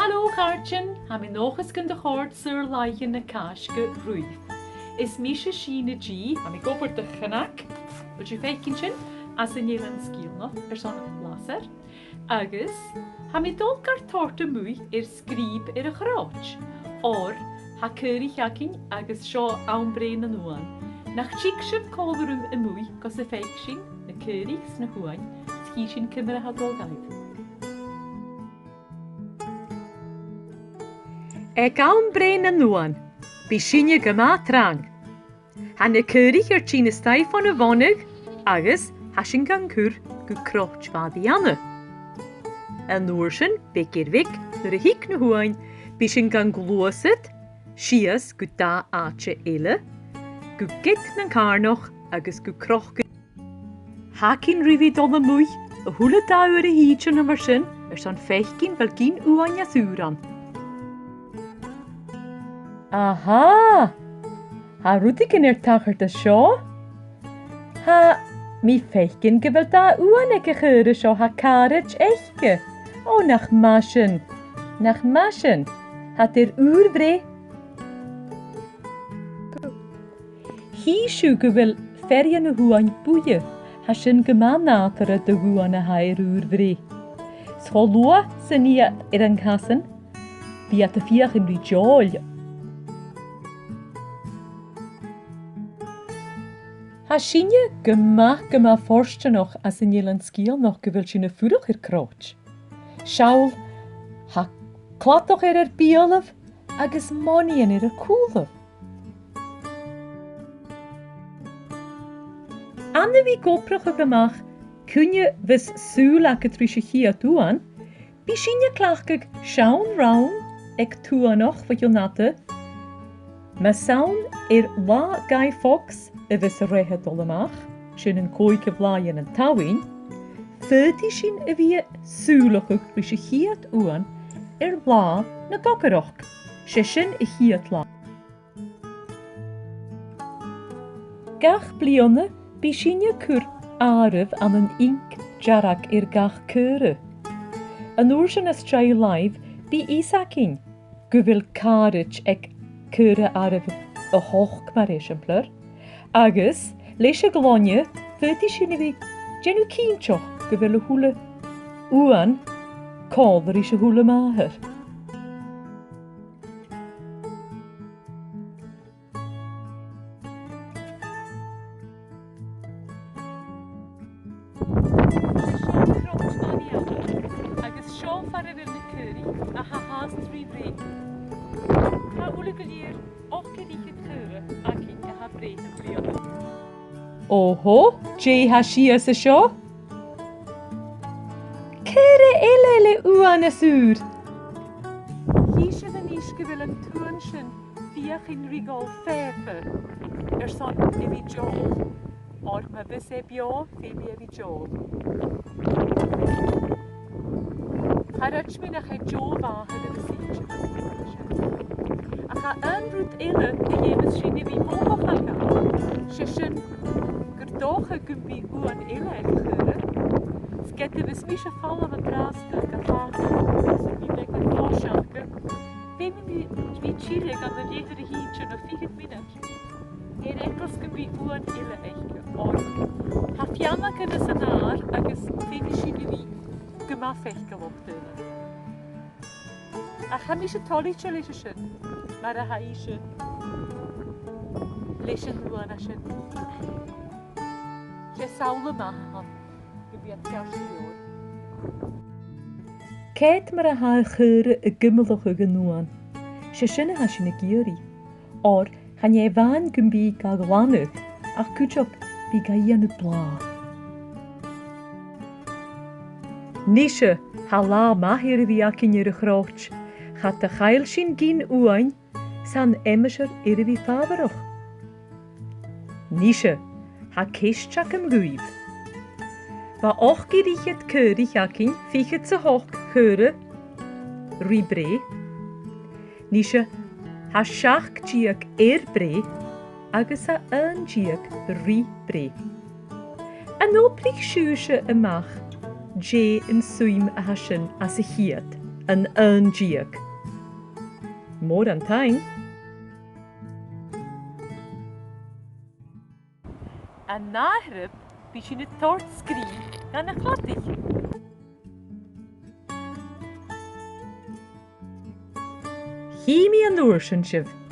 Hallo Gartjen, ha mi nog eens kunt de chord sur laigen na kaasge Chroit. Is mische Sìne G, ha mi gobert de CnaG, wat je feikintjen, as een jelan skiel nog, zo'n laser. Agus, ha mi dol gar torte mwy scrib Chroit. Or, ha ceurig akin agus sio aanbrein an uan. Nach chiksef kolverum mwy, gos e feiksin, na ceurigs na huain, skishin cymra ha dol gaib. Ag aanbrein an uan, bi Sìne G trang. Han y ceurig tîn y staif o'n y fonig, agus hasin gan cwr gw Chroit faddi anna. Yn oersyn, beg i'r fig, yr y hic na huain, bi sin gan glwysyd, sias gw da ache ele, gw git na'n carnoch, agus gw croch gw. Hakin rifid o'n y mwy, y hwle da yw'r y hydyn yma sin, son feichgin fel gyn uan jas uran. Aha! Ha rwdig yn tachart y sio? Ha, mi feichgin gyfel da uan ag y chyr y sio ha caraj eichge. O, nach maschen. Nach maschen. Hat bre? Hi siw gyfel ferien y huan bwye. Ha sy'n gyma natar y dy huan y hair bre. Scholua sy'n i yn casen. Fi at y fiach yn rhywjol. Ha Sìne gyma forste noch as yn jelan skiel noch gyfel sy'n y ffwrwch Chroit. Siawl, ha clatoch biolaf agus moni yn cwlaf. Anna fi goprach o gymach, cwnye fys sŵl ac y trisio chi a dŵan, bi Sìne clachgag siawn rawn ag tŵanoch fy ionata, ma sawn wa gai fox y fys y rehedol ymach, sy'n yn coi cyflaen yn tawyn, fyrdi sy'n y fi sŵlwch ag trisio chi at uan, la na gogaroch, sy'n y chi at la. Gach blionne, bi Sìne cwr araf an yn ink jarag gach cwre. Yn oersyn ystrai live, bi isakin, gyfil caraj ag cwre araf y hoch mar esiampler, agus, leis y glonje, fyddi sy'n fi genw cynchoch gyfil y hwle uan, colver is y hwle maher. Agus sio far yr yn y cwri a ha has tri bre. Ha wle gylir och gydych y cwre ac yn ha bre yn blion. Oho, je ha sias y sio? Cwre elele uan y sŵr. Hi sydd yn isgyfel yn tŵan sy'n fiach yn rigol fefer. Son i fi jol. Or ma bys e bio, fi e fi jol. Harach mi nach e jo wahed yn y sîn. Ac a yn rwyd ele y iemes sy'n i fi mohoch alga. Sysyn gyrdoch y gymbi uan ele yn chyrre. Sgedde fys mi eisiau fall am y drasga gathach. Sy'n mi leg yn fosiachga. Fe mi chileg am y leder y hyn o 4 minut. Enkels gymbi uan ele eichge. Or ha fiamma gyda synar agus fi sy'n i fi gyma feichga loch dyna. A cha mi eisiau toli tio leis ysyn. Mae'r ha eisiau leis yn rwan asyn. Je sawl yma han. Gymbi at gael sy'n Ket mae'r ha chyrre y gymylwch y gynnuan. Se sy'n ha sy'n y gyri. Or han je van gymbi gael glanwg ach cwtioch fi gael y bla. Nische ha la mahir fi ac yn yr Chroit. Chat y chael sy'n gyn uain san emysir ir fi fafarwch. Nische ha ceischac ymgwyf. Fa och gyrichet cyrich acyn fichet sy hoch chyrre bre. Nische ha siach giag bre agus a yn giag bre. Yn o plich siwse ymach, je yn swym a hasyn as y hiad, an díag. Mór an tain. A náhrib bhí sin na tort scrí gan na chladich. Hí mi an lúir sin sibh.